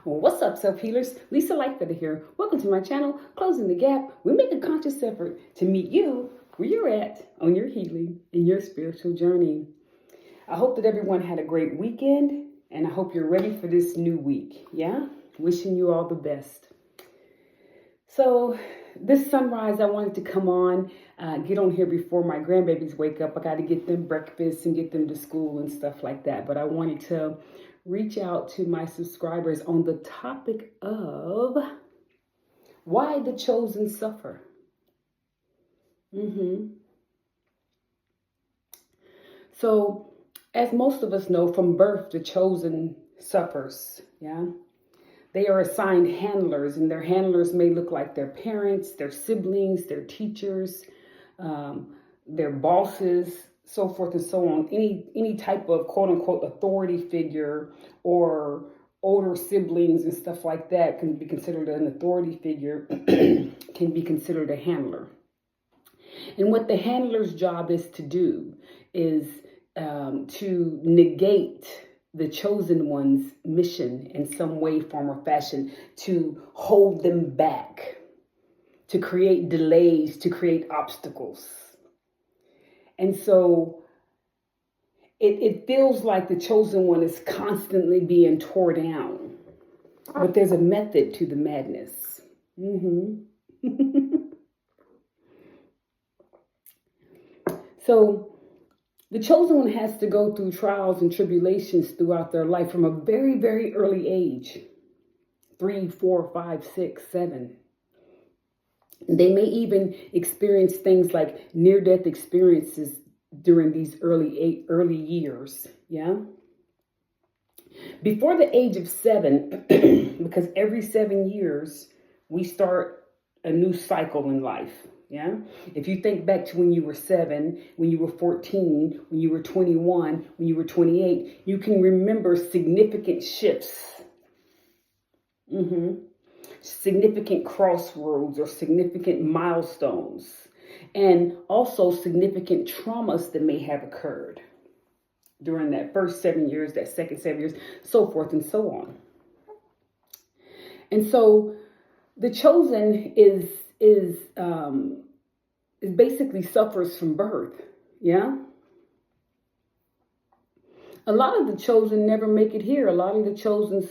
Well, what's up, self-healers? Lisa Lightfeather here. Welcome to my channel, Closing the Gap. We make a conscious effort to meet you where you're at on your healing and your spiritual journey. I hope that everyone had a great weekend, and I hope you're ready for this new week. Yeah? Wishing you all the best. So this sunrise, I wanted to come on, get on here before my grandbabies wake up. I got to get them breakfast and get them to school and stuff like that. But I wanted to reach out to my subscribers on the topic of why the chosen suffer. So, as most of us know, from birth, the chosen suffers. Yeah. They are assigned handlers, and their handlers may look like their parents, their siblings, their teachers, their bosses, so forth and so on. Any type of quote unquote authority figure or older siblings and stuff like that can be considered an authority figure, can be considered a handler. And what the handler's job is to do is to negate the chosen one's mission in some way, form, or fashion, to hold them back, to create delays, to create obstacles. And so it feels like the chosen one is constantly being torn down. But there's a method to the madness. So the chosen one has to go through trials and tribulations throughout their life from a very, very early age. 3, 4, 5, 6, 7. They may even experience things like near-death experiences during these early years. Yeah. Before the age of 7, because every 7 years we start a new cycle in life. Yeah. If you think back to when you were 7, when you were 14, when you were 21, when you were 28, you can remember significant shifts. Significant crossroads or significant milestones, and also significant traumas that may have occurred during that first 7 years, that second 7 years, so forth and so on. And so the chosen is basically suffers from birth. Yeah. A lot of the chosen never make it here. A lot of the chosen's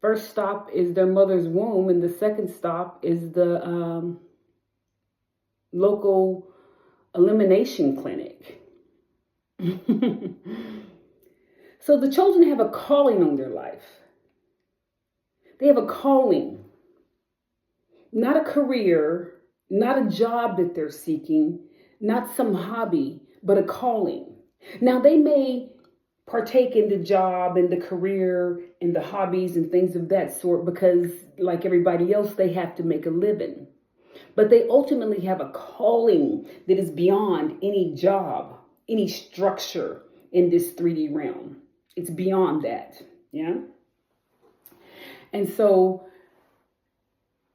first stop is their mother's womb, and the second stop is the local elimination clinic. So the chosen have a calling on their life. They have a calling, not a career, not a job that they're seeking, not some hobby, but a calling. Now they may partake in the job and the career and the hobbies and things of that sort because, like everybody else, they have to make a living. But they ultimately have a calling that is beyond any job, any structure in this 3D realm. It's beyond that. Yeah. And so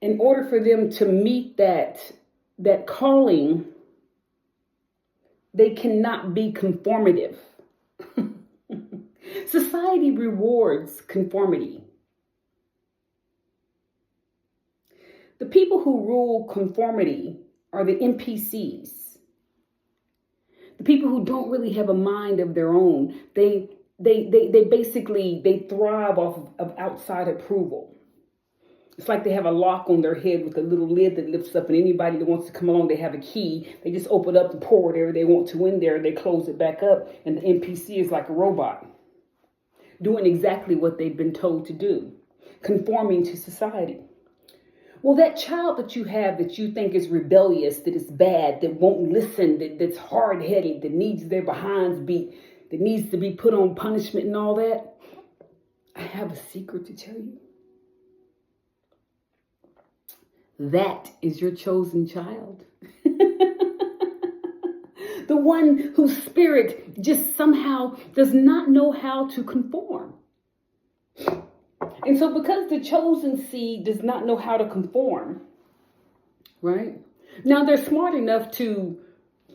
in order for them to meet that calling, they cannot be conformative. Society rewards conformity. The people who rule conformity are the NPCs. The people who don't really have a mind of their own. They basically thrive off of outside approval. It's like they have a lock on their head with a little lid that lifts up, and anybody that wants to come along, they have a key. They just open up and pour whatever they want to in there. They close it back up, and the NPC is like a robot, doing exactly what they've been told to do, conforming to society. Well, that child that you have that you think is rebellious, that is bad, that won't listen, that's hard-headed, that needs their behinds beat, that needs to be put on punishment and all that, I have a secret to tell you. That is your chosen child. The one whose spirit just somehow does not know how to conform. And so because the chosen seed does not know how to conform, right? Now they're smart enough to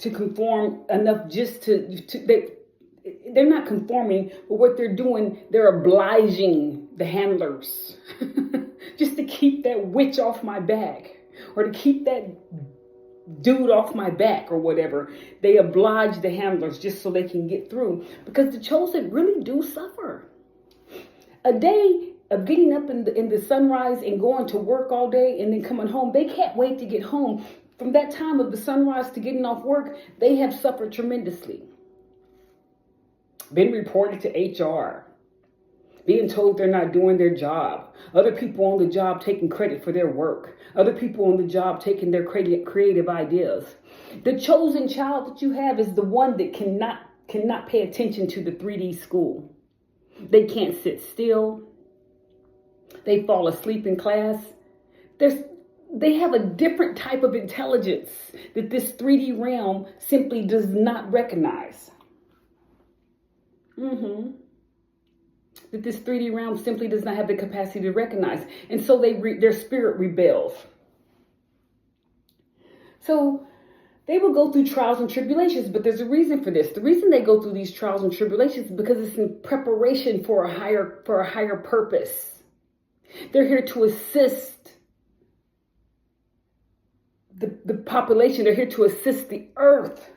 conform enough just they're not conforming, but what they're doing, they're obliging the handlers just to keep that witch off my back or to keep that dude off my back or whatever. They oblige the handlers just so they can get through, because the chosen really do suffer. A day of getting up in the sunrise and going to work all day and then coming home, they can't wait to get home. From that time of the sunrise to getting off work, they have suffered tremendously. Been reported to HR, being told they're not doing their job. Other people on the job taking credit for their work. Other people on the job taking their creative ideas. The chosen child that you have is the one that cannot pay attention to the 3D school. They can't sit still. They fall asleep in class. They have a different type of intelligence that this 3D realm simply does not recognize. That this 3D realm simply does not have the capacity to recognize. And so their spirit rebels. So they will go through trials and tribulations, but there's a reason for this. The reason they go through these trials and tribulations is because it's in preparation for a higher purpose. They're here to assist the population. They're here to assist the earth.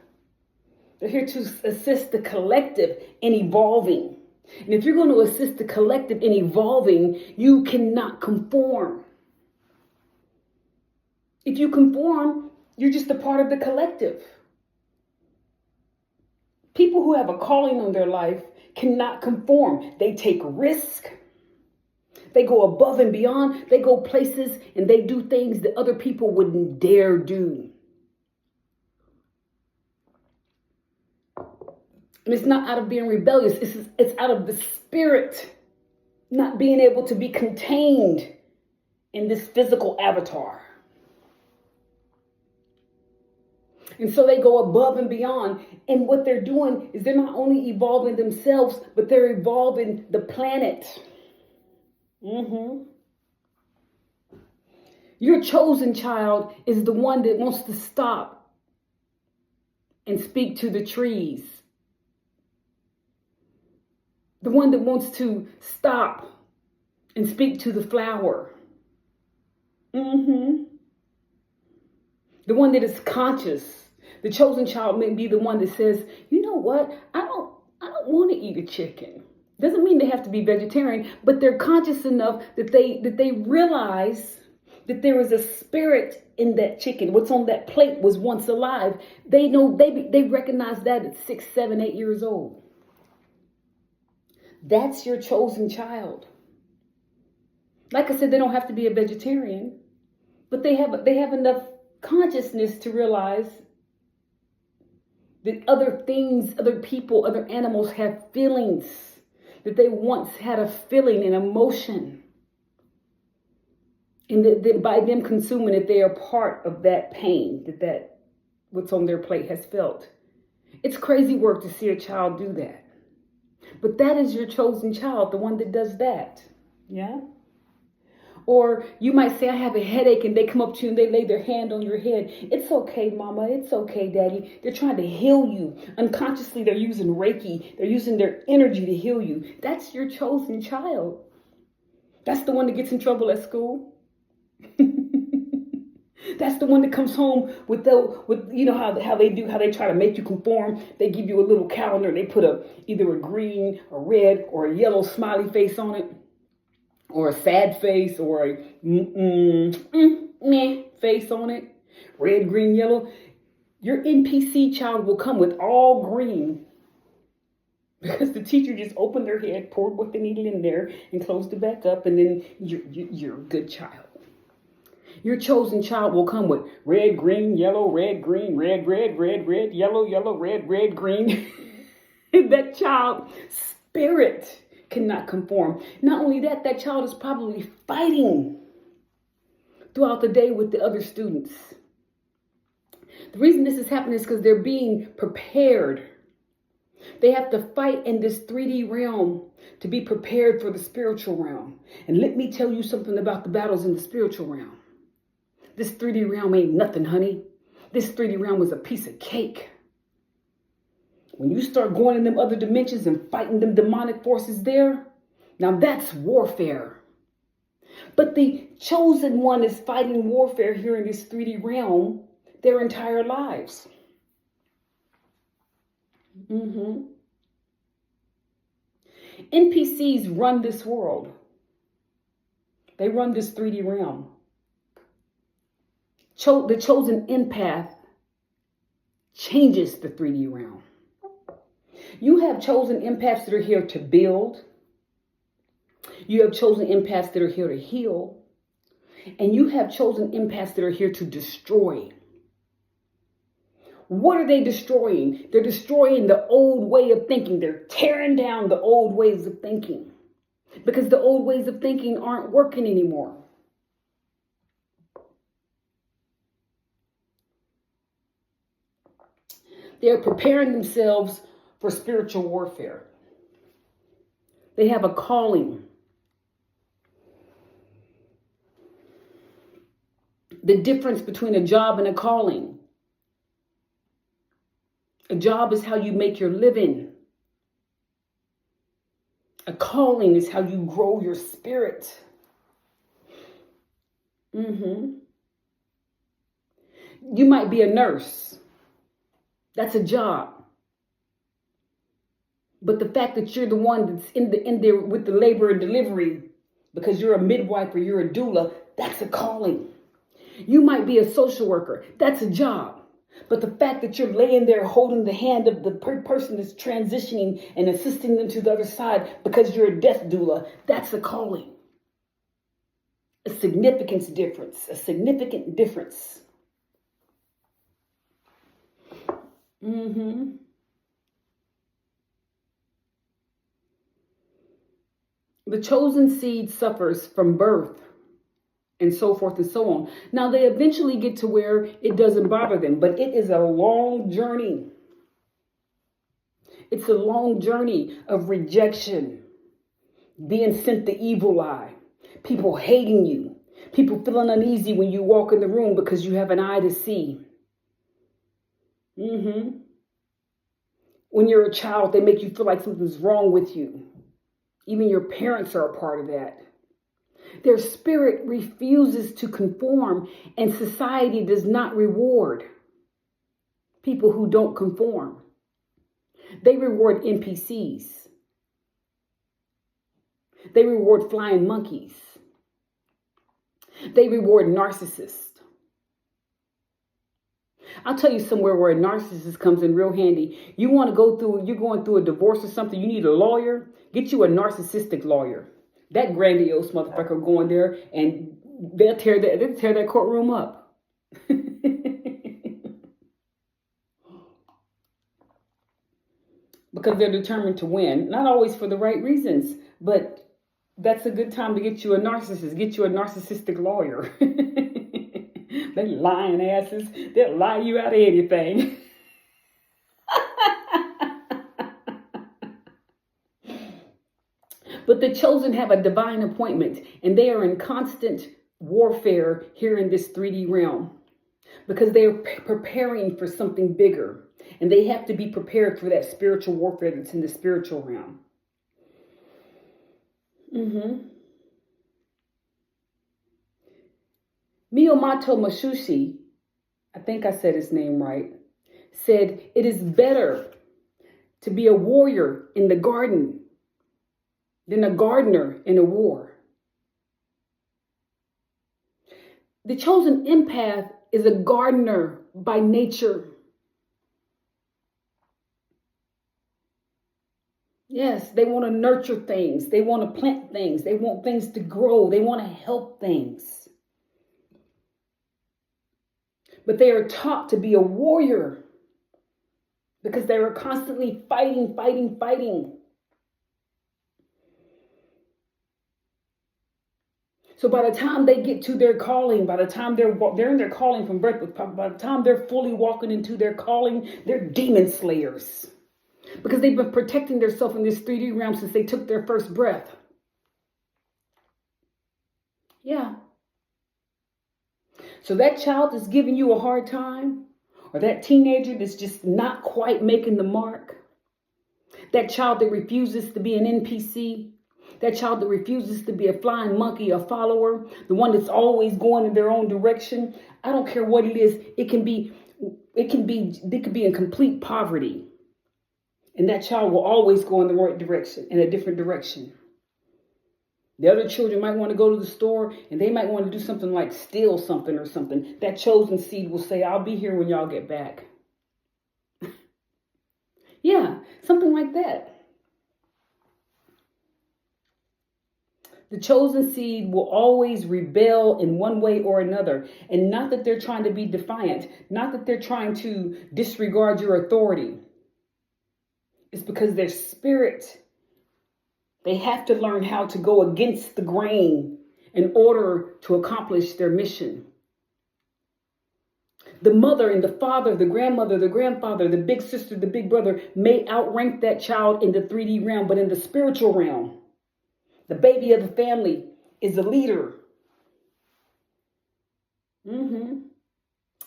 They're here to assist the collective in evolving. And if you're going to assist the collective in evolving, you cannot conform. If you conform, you're just a part of the collective. People who have a calling on their life cannot conform. They take risk. They go above and beyond. They go places and they do things that other people wouldn't dare do. And it's not out of being rebellious. It's out of the spirit not being able to be contained in this physical avatar. And so they go above and beyond. And what they're doing is they're not only evolving themselves, but they're evolving the planet. Your chosen child is the one that wants to stop and speak to the trees. The one that wants to stop and speak to the flower. The one that is conscious. The chosen child may be the one that says, you know what? I don't want to eat a chicken. Doesn't mean they have to be vegetarian, but they're conscious enough that they realize that there is a spirit in that chicken. What's on that plate was once alive. They know, they recognize that at 6, 7, 8 years old. That's your chosen child. Like I said, they don't have to be a vegetarian, but they have enough consciousness to realize that other things, other people, other animals have feelings, that they once had a feeling, an emotion. And that by them consuming it, they are part of that pain that what's on their plate has felt. It's crazy work to see a child do that. But that is your chosen child, the one that does that. Yeah? Or you might say, I have a headache, and they come up to you and they lay their hand on your head. It's okay, mama. It's okay, daddy. They're trying to heal you. Unconsciously, they're using Reiki. They're using their energy to heal you. That's your chosen child. That's the one that gets in trouble at school. That's the one that comes home with you know how they try to make you conform. They give you a little calendar. They put either a green, a red, or a yellow smiley face on it, or a sad face, or a meh face on it. Red, green, yellow. Your NPC child will come with all green, because the teacher just opened their head, poured what they needed in there, and closed it back up, and then you're a good child. Your chosen child will come with red, green, yellow, red, green, red, red, red, red, yellow, yellow, red, red, green. That child spirit cannot conform. Not only that, that child is probably fighting throughout the day with the other students. The reason this is happening is because they're being prepared. They have to fight in this 3D realm to be prepared for the spiritual realm. And let me tell you something about the battles in the spiritual realm. This 3D realm ain't nothing, honey. This 3D realm is a piece of cake. When you start going in them other dimensions and fighting them demonic forces there, Now that's warfare. But the chosen one is fighting warfare here in this 3D realm their entire lives. NPCs run this world. They run this 3D realm. The chosen empath changes the 3D realm. You have chosen empaths that are here to build. You have chosen empaths that are here to heal. And you have chosen empaths that are here to destroy. What are they destroying? They're destroying the old way of thinking. They're tearing down the old ways of thinking. Because the old ways of thinking aren't working anymore. They're preparing themselves for spiritual warfare. They have a calling. The difference between a job and a calling. A job is how you make your living. A calling is how you grow your spirit. You might be a nurse. That's a job. But the fact that you're the one that's in there with the labor and delivery, because you're a midwife or you're a doula, that's a calling. You might be a social worker. That's a job. But the fact that you're laying there holding the hand of the person that's transitioning and assisting them to the other side because you're a death doula, that's a calling. A significant difference. A significant difference. The chosen seed suffers from birth and so forth and so on. Now they eventually get to where it doesn't bother them, but it is a long journey. It's a long journey of rejection, being sent the evil eye, people hating you, people feeling uneasy when you walk in the room because you have an eye to see. When you're a child, they make you feel like something's wrong with you. Even your parents are a part of that. Their spirit refuses to conform, and society does not reward people who don't conform. They reward NPCs. They reward flying monkeys. They reward narcissists. I'll tell you somewhere where a narcissist comes in real handy. You're going through a divorce or something, you need a lawyer, get you a narcissistic lawyer. That grandiose motherfucker going there and they'll tear that courtroom up. Because they're determined to win. Not always for the right reasons, but that's a good time to get you a narcissist. Get you a narcissistic lawyer. They lying asses. They'll lie you out of anything. But the chosen have a divine appointment, and they are in constant warfare here in this 3D realm because they are preparing for something bigger, and they have to be prepared for that spiritual warfare that's in the spiritual realm. Miyamoto Musashi, I think I said his name right, said, "It is better to be a warrior in the garden than a gardener in a war." The chosen empath is a gardener by nature. Yes, they want to nurture things. They want to plant things. They want things to grow. They want to help things. But they are taught to be a warrior because they are constantly fighting. So by the time they get to their calling, by the time they're in their calling from birth, by the time they're fully walking into their calling, they're demon slayers. Because they've been protecting themselves in this 3D realm since they took their first breath. Yeah. So that child that's giving you a hard time, or that teenager that's just not quite making the mark, that child that refuses to be an NPC, That child that refuses to be a flying monkey, a follower, the one that's always going in their own direction. I don't care what it is. They could be in complete poverty. And that child will always go in the right direction, in a different direction. The other children might want to go to the store and they might want to do something like steal something or something. That chosen seed will say, I'll be here when y'all get back. Yeah, something like that. The chosen seed will always rebel in one way or another. And not that they're trying to be defiant, not that they're trying to disregard your authority. It's because their spirit, they have to learn how to go against the grain in order to accomplish their mission. The mother and the father, the grandmother, the grandfather, the big sister, the big brother may outrank that child in the 3D realm, but in the spiritual realm, the baby of the family is the leader.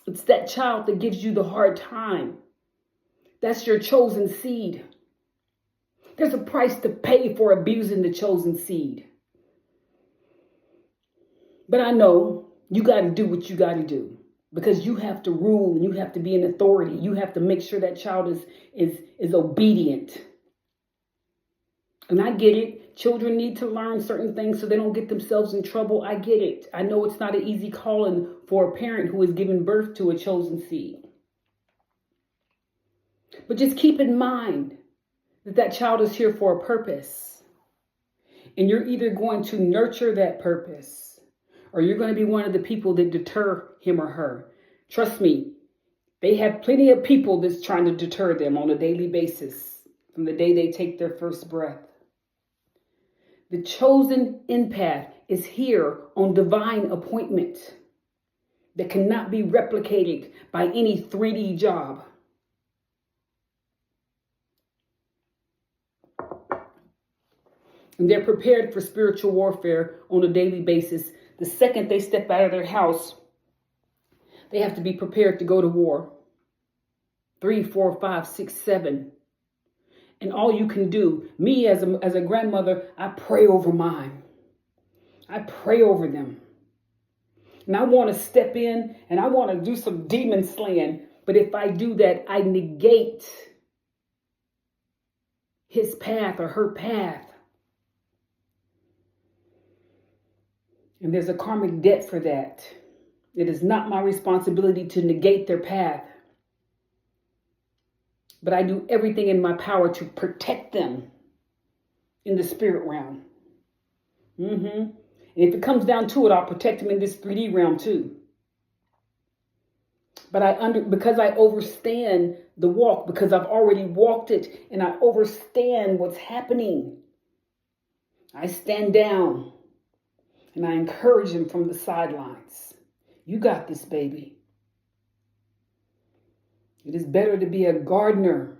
It's that child that gives you the hard time. That's your chosen seed. There's a price to pay for abusing the chosen seed. But I know you got to do what you got to do, because you have to rule and you have to be in authority. You have to make sure that child is obedient. And I get it. Children need to learn certain things so they don't get themselves in trouble. I get it. I know it's not an easy calling for a parent who has given birth to a chosen seed. But just keep in mind that child is here for a purpose. And you're either going to nurture that purpose or you're going to be one of the people that deter him or her. Trust me, they have plenty of people that's trying to deter them on a daily basis from the day they take their first breath. The chosen empath is here on divine appointment that cannot be replicated by any 3D job. And they're prepared for spiritual warfare on a daily basis. The second they step out of their house, they have to be prepared to go to war. 3, 4, 5, 6, 7. And all you can do, me as a grandmother, I pray over mine. I pray over them. And I want to step in and I want to do some demon slaying. But if I do that, I negate his path or her path. And there's a karmic debt for that. It is not my responsibility to negate their path. But I do everything in my power to protect them in the spirit realm. And if it comes down to it, I'll protect them in this 3D realm too. But because I understand the walk, because I've already walked it and I understand what's happening, I stand down and I encourage them from the sidelines. You got this, baby. It is better to be a gardener.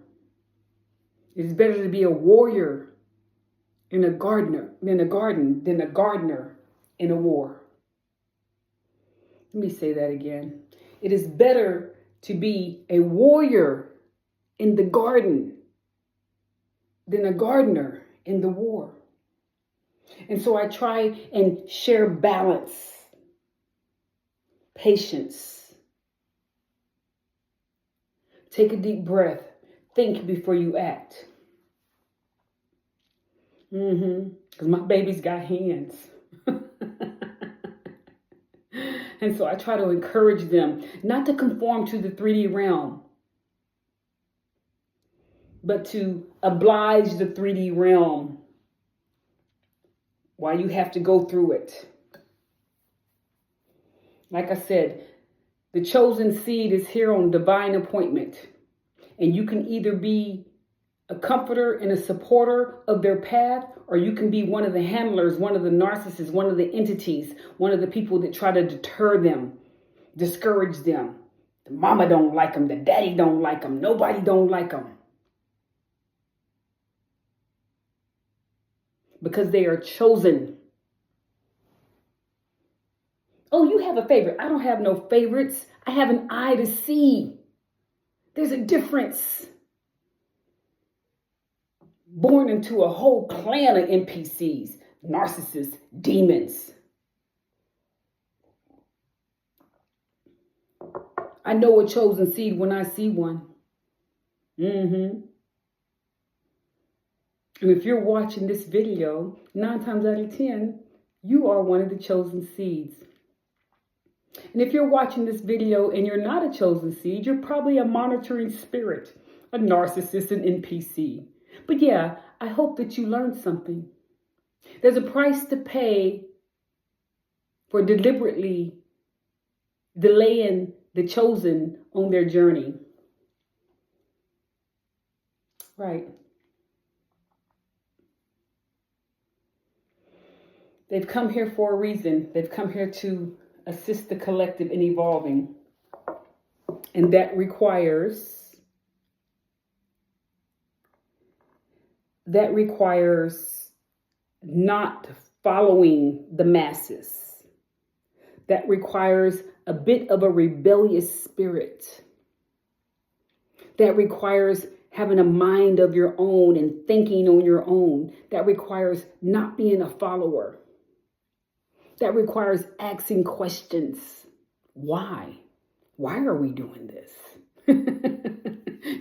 It is better to be a warrior in a gardener than a gardener in a war. Let me say that again. It is better to be a warrior in the garden than a gardener in the war. And so I try and share balance, patience. Take a deep breath. Think before you act. Because my baby's got hands. And so I try to encourage them not to conform to the 3D realm, but to oblige the 3D realm while you have to go through it. Like I said, the chosen seed is here on divine appointment. And you can either be a comforter and a supporter of their path, or you can be one of the handlers, one of the narcissists, one of the entities, one of the people that try to deter them, discourage them. The mama don't like them, the daddy don't like them, nobody don't like them. Because they are chosen. Oh, you have a favorite. I don't have no favorites. I have an eye to see. There's a difference. born into a whole clan of NPCs, narcissists, demons. I know a chosen seed when I see one. And if you're watching this video, 9 times out of 10, you are one of the chosen seeds. And if you're watching this video and you're not a chosen seed, you're probably a monitoring spirit, a narcissist, an NPC. But yeah, I hope that you learned something. There's a price to pay for deliberately delaying the chosen on their journey. Right. They've come here for a reason. They've come here to assist the collective in evolving. And that requires not following the masses. That requires a bit of a rebellious spirit. That requires having a mind of your own and thinking on your own. That requires not being a follower. That requires asking questions. Why? Why are we doing this?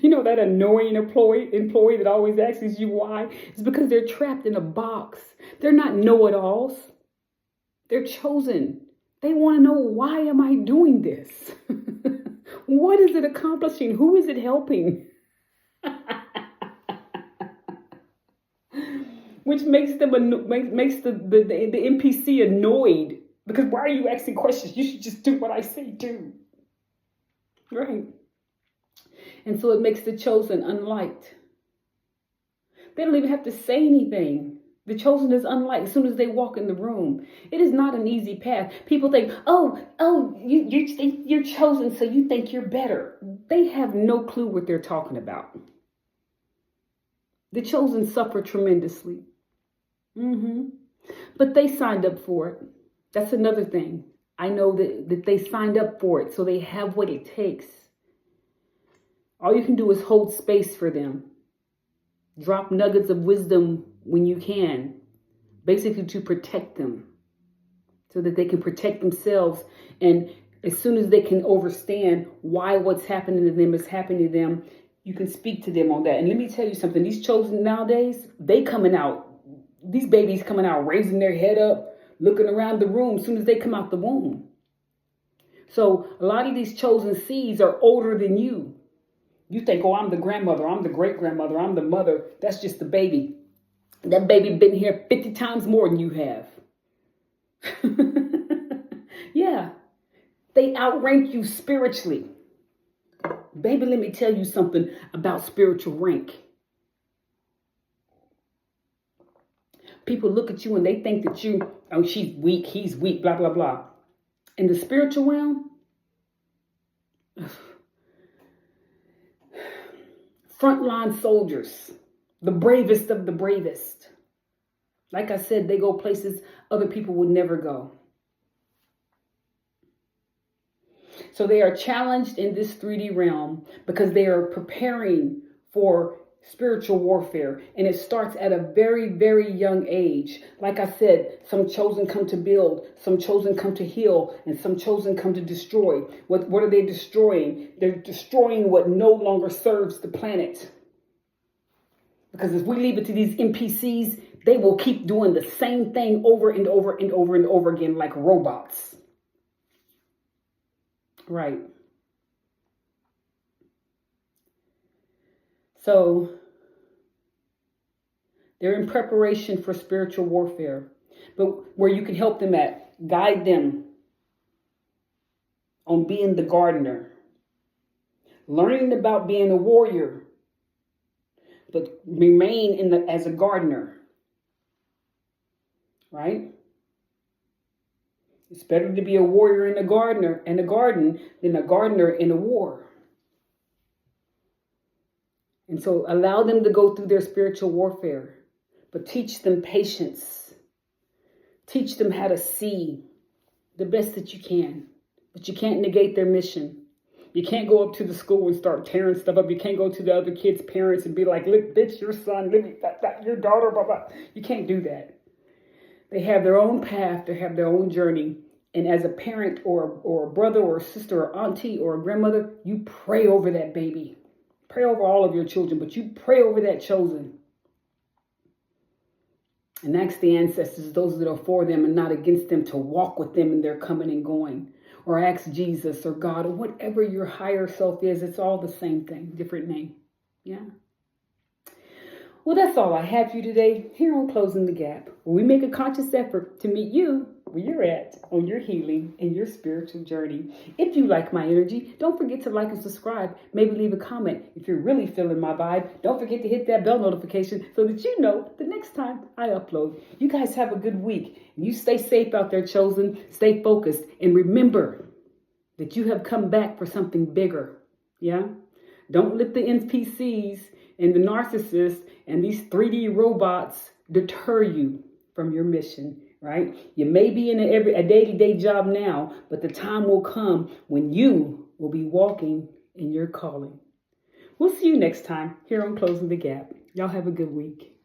You know that annoying employee that always asks you why? It's because they're trapped in a box. They're not know-it-alls. They're chosen. They want to know, why am I doing this? What is it accomplishing? Who is it helping? Which makes them makes the NPC annoyed, because why are you asking questions? You should just do what I say do. Right. And so it makes the chosen unliked. They don't even have to say anything. The chosen is unliked as soon as they walk in the room. It is not an easy path. People think, you're chosen, so you think you're better. They have no clue what they're talking about. The chosen suffer tremendously. But they signed up for it. That's another thing. I know that they signed up for it, so they have what it takes. All you can do is hold space for them. Drop nuggets of wisdom when you can, basically to protect them, so that they can protect themselves. And as soon as they can understand why what's happening to them is happening to them, you can speak to them on that. And let me tell you something, these chosen nowadays, these babies coming out, raising their head up, looking around the room as soon as they come out the womb. So a lot of these chosen seeds are older than you. You think, oh, I'm the grandmother, I'm the great-grandmother, I'm the mother. That's just the baby. That baby been here 50 times more than you have. Yeah. They outrank you spiritually. Baby, let me tell you something about spiritual rank. People look at you and they think that she's weak, he's weak, blah, blah, blah. In the spiritual realm, frontline soldiers, the bravest of the bravest. Like I said, they go places other people would never go. So they are challenged in this 3D realm because they are preparing for spiritual warfare. And it starts at a very, very young age. Like I said, some chosen come to build, some chosen come to heal, and some chosen come to destroy. What are they destroying? They're destroying what no longer serves the planet. Because if we leave it to these NPCs, they will keep doing the same thing over and over and over and over again, like robots. Right. So they're in preparation for spiritual warfare. But where you can help them at, guide them on being the gardener, learning about being a warrior, but remain as a gardener. Right? It's better to be a warrior in a garden than a gardener in a war. And so allow them to go through their spiritual warfare, but teach them patience. Teach them how to see the best that you can, but you can't negate their mission. You can't go up to the school and start tearing stuff up. You can't go to the other kids' parents and be like, look, bitch, your son, look, your daughter, blah, blah. You can't do that. They have their own path. They have their own journey. And as a parent or a brother or a sister or auntie or a grandmother, you pray over that baby. Pray over all of your children, but you pray over that chosen. And ask the ancestors, those that are for them and not against them, to walk with them in their coming and going. Or ask Jesus or God or whatever your higher self is. It's all the same thing, different name. Yeah. Well, that's all I have for you today here on Closing the Gap, where we make a conscious effort to meet you where you're at on your healing and your spiritual journey. If you like my energy, don't forget to like and subscribe. Maybe leave a comment. If you're really feeling my vibe, don't forget to hit that bell notification so that you know the next time I upload. You guys have a good week. You stay safe out there, chosen. Stay focused. And remember that you have come back for something bigger. Yeah? Don't let the NPCs and the narcissists and these 3D robots deter you from your mission, right? You may be in a day-to-day job now, but the time will come when you will be walking in your calling. We'll see you next time here on Closing the Gap. Y'all have a good week.